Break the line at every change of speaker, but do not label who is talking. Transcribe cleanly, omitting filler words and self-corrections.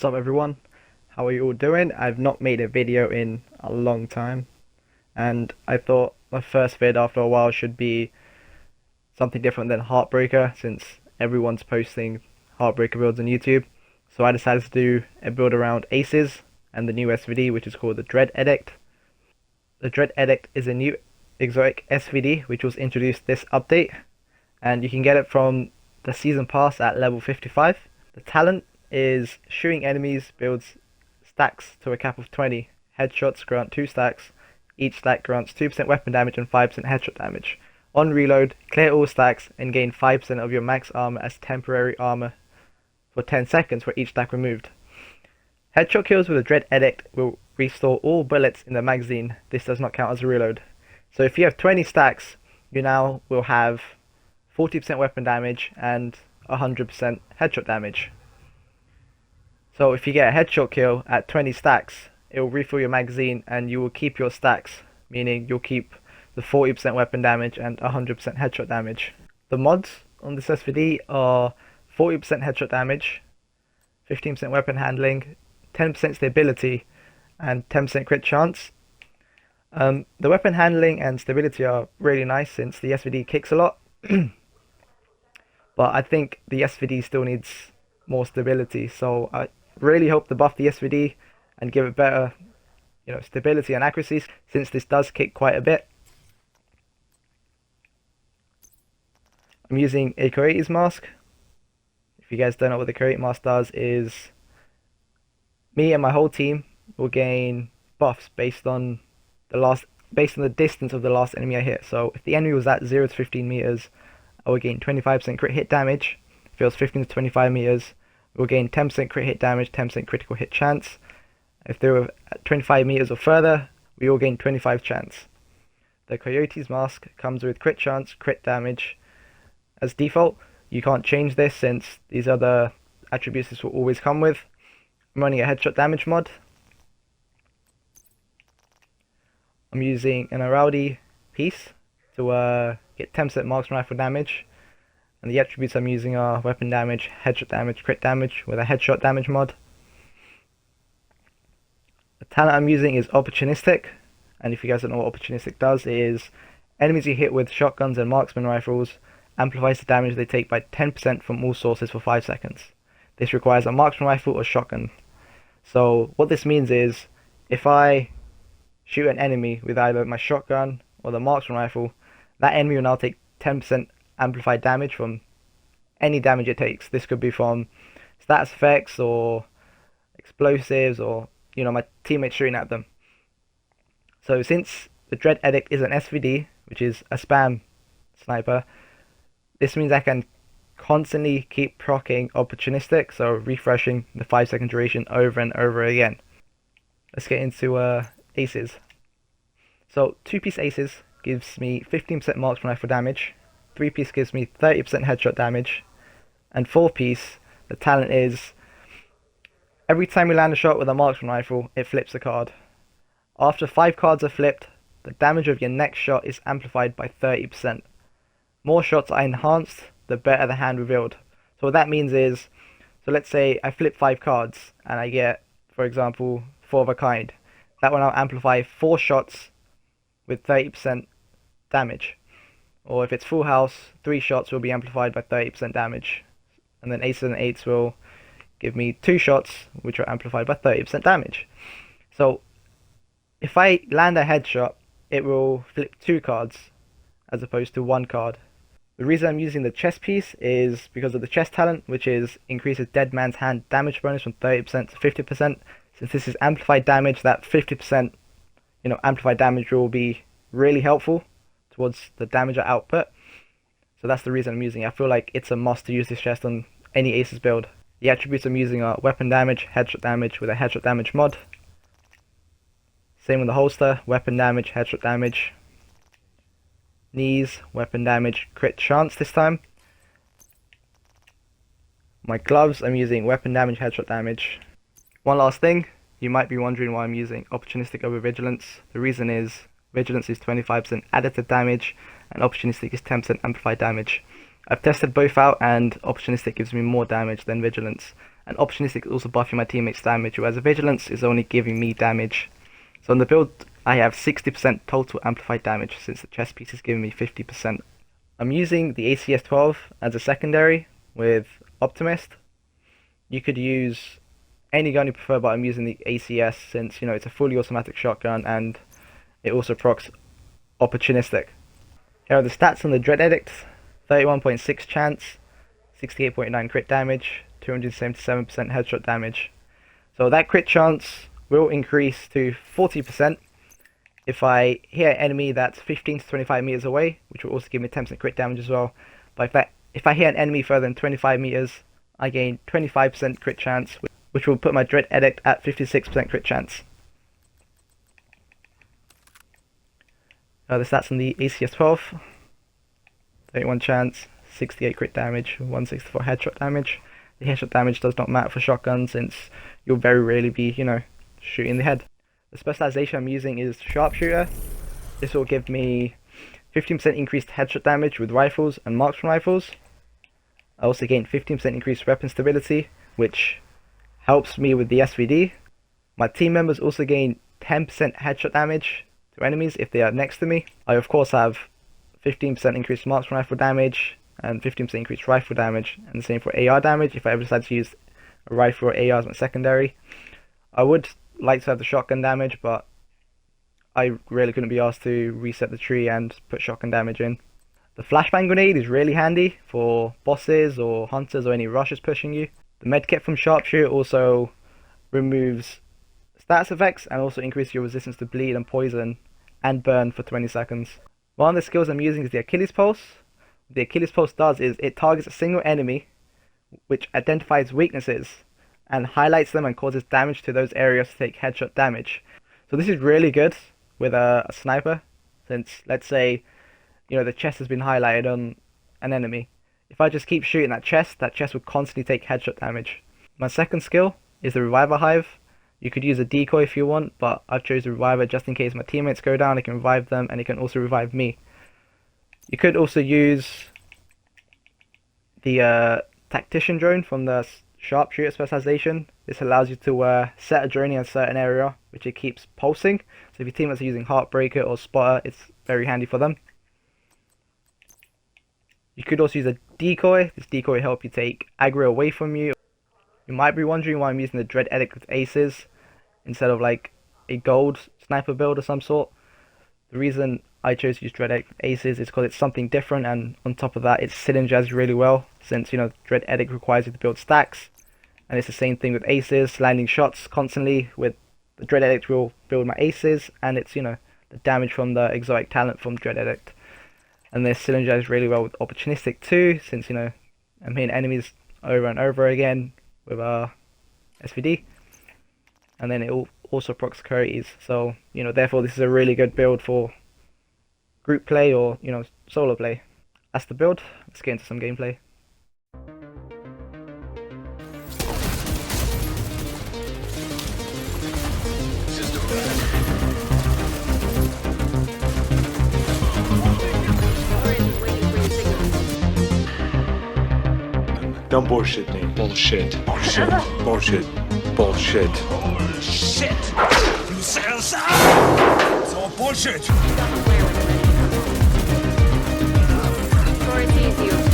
What's up everyone? How are you all doing? I've not made a video in a long time and I thought my first vid after a while should be something different than Heartbreaker since everyone's posting Heartbreaker builds on YouTube. So I decided to do a build around Aces and the new SVD which is called the Dread Edict. The Dread Edict is a new exotic SVD which was introduced this update and you can get it from the season pass at level 55. The talent is shooting enemies builds stacks to a cap of 20. Headshots grant 2 stacks. Each stack grants 2% weapon damage and 5% headshot damage. On reload, clear all stacks and gain 5% of your max armor as temporary armor for 10 seconds for each stack removed. Headshot kills with a Dread Edict will restore all bullets in the magazine. This does not count as a reload. So if you have 20 stacks, you now will have 40% weapon damage and 100% headshot damage. So if you get a headshot kill at 20 stacks, it will refill your magazine and you will keep your stacks, meaning you'll keep the 40% weapon damage and 100% headshot damage. The mods on this SVD are 40% headshot damage, 15% weapon handling, 10% stability, and 10% crit chance. The weapon handling and stability are really nice since the SVD kicks a lot, but I think the SVD still needs more stability, so I really hope to buff the SVD and give it better, stability and accuracy since this does kick quite a bit. I'm using a Coyote's mask. If you guys don't know what the Coyote mask does, is me and my whole team will gain buffs based on the distance of the last enemy I hit. So if the enemy was at 0 to 15 meters, I will gain 25% crit hit damage. If it was 15 to 25 meters, we'll gain 10% crit hit damage, 10% critical hit chance. If they were at 25 meters or further, we will gain 25 chance. The Coyote's mask comes with crit chance, crit damage. As default, you can't change this since these are the attributes this will always come with. I'm running a headshot damage mod. I'm using an Araldi piece to get 10% marksman rifle damage. And the attributes I'm using are weapon damage, headshot damage, crit damage with a headshot damage mod. The talent I'm using is opportunistic, and if you guys don't know what opportunistic does, it is enemies you hit with shotguns and marksman rifles amplifies the damage they take by 10% from all sources for 5 seconds. This requires a marksman rifle or shotgun. So what this means is, if I shoot an enemy with either my shotgun or the marksman rifle, that enemy will now take 10% amplified damage from any damage it takes. This could be from status effects or explosives or my teammates shooting at them. So since the Dread Edict is an SVD, which is a spam sniper, this means I can constantly keep proccing opportunistic, so refreshing the 5-second duration over and over again. Let's get into Aces. So 2-piece Aces gives me 15% marksman rifle damage, 3-piece gives me 30% headshot damage, and 4-piece, the talent is every time you land a shot with a marksman rifle, it flips a card. After 5 cards are flipped, the damage of your next shot is amplified by 30%. More shots are enhanced, the better the hand revealed. So what that means is, so let's say I flip 5 cards and I get, for example, 4 of a kind. That will now amplify 4 shots with 30% damage. Or if it's full house, 3 shots will be amplified by 30% damage. And then aces and eights will give me 2 shots, which are amplified by 30% damage. So if I land a headshot, it will flip 2 cards as opposed to 1 card. The reason I'm using the chest piece is because of the chest talent, which is increases dead man's hand damage bonus from 30% to 50%. Since this is amplified damage, that 50% amplified damage will be really helpful towards the damage output. So that's the reason I'm using it. I feel like it's a must to use this chest on any Aces build. The attributes I'm using are weapon damage, headshot damage with a headshot damage mod. Same with the holster, weapon damage, headshot damage. Knees, weapon damage, crit chance this time. My gloves, I'm using weapon damage, headshot damage. One last thing, you might be wondering why I'm using opportunistic over vigilance. The reason is vigilance is 25% additive damage and opportunistic is 10% amplified damage. I've tested both out and opportunistic gives me more damage than vigilance. and opportunistic is also buffing my teammates' damage, whereas vigilance is only giving me damage. So on the build, I have 60% total amplified damage, since the chest piece is giving me 50%. I'm using the ACS 12 as a secondary with Optimist. You could use any gun you prefer, but I'm using the ACS since, you know, it's a fully automatic shotgun and it also procs opportunistic. Here are the stats on the Dread Edict: 31.6 chance, 68.9 crit damage, 277% headshot damage. So that crit chance will increase to 40% if I hit an enemy that's 15 to 25 meters away, which will also give me 10% crit damage as well. But if I hit an enemy further than 25 meters, I gain 25% crit chance, which will put my Dread Edict at 56% crit chance. The stats on the ACS 12: 31 chance, 68 crit damage, 164 headshot damage. The headshot damage does not matter for shotguns since you'll very rarely be, you know, shooting the head. The specialization I'm using is Sharpshooter. This will give me 15% increased headshot damage with rifles and marksman rifles. I also gain 15% increased weapon stability, which helps me with the SVD. My team members also gain 10% headshot damage to enemies if they are next to me. I of course have 15% increased marksman rifle damage and 15% increased rifle damage, and the same for AR damage if I ever decide to use a rifle or AR as my secondary. I would like to have the shotgun damage, but I really couldn't be asked to reset the tree and put shotgun damage in. The flashbang grenade is really handy for bosses or hunters or any rushers pushing you. The medkit from Sharpshooter also removes status effects and also increases your resistance to bleed and poison and burn for 20 seconds. One of the skills I'm using is the Achilles Pulse. What the Achilles Pulse does is it targets a single enemy, which identifies weaknesses and highlights them and causes damage to those areas to take headshot damage. So this is really good with a sniper, since let's say, you know, the chest has been highlighted on an enemy. If I just keep shooting that chest will constantly take headshot damage. My second skill is the Reviver Hive. You could use a decoy if you want, but I've chosen Reviver just in case my teammates go down. I can revive them and it can also revive me. You could also use the Tactician drone from the Sharpshooter specialization. This allows you to set a drone in a certain area, which it keeps pulsing. So if your teammates are using Heartbreaker or Spotter, it's very handy for them. You could also use a decoy. This decoy will help you take aggro away from you. You might be wondering why I'm using the Dread Edict with Aces instead of like a gold sniper build of some sort. The reason I chose to use Dread Edict with Aces is because it's something different, and on top of that it synergizes really well, since, you know, Dread Edict requires you to build stacks, and it's the same thing with Aces, landing shots constantly. With the Dread Edict will build my Aces, and it's, you know, the damage from the exotic talent from Dread Edict. And this synergizes really well with Opportunistic too, since, you know, I'm hitting enemies over and over again with SVD, and then it also procs carries. So, you know, therefore this is a really good build for group play or, you know, solo play. That's the build. Let's get into some gameplay.
Don't bullshit me. Bullshit. Bullshit. Bullshit. Bullshit. Bullshit. You said it's all bullshit.
Or it's easier.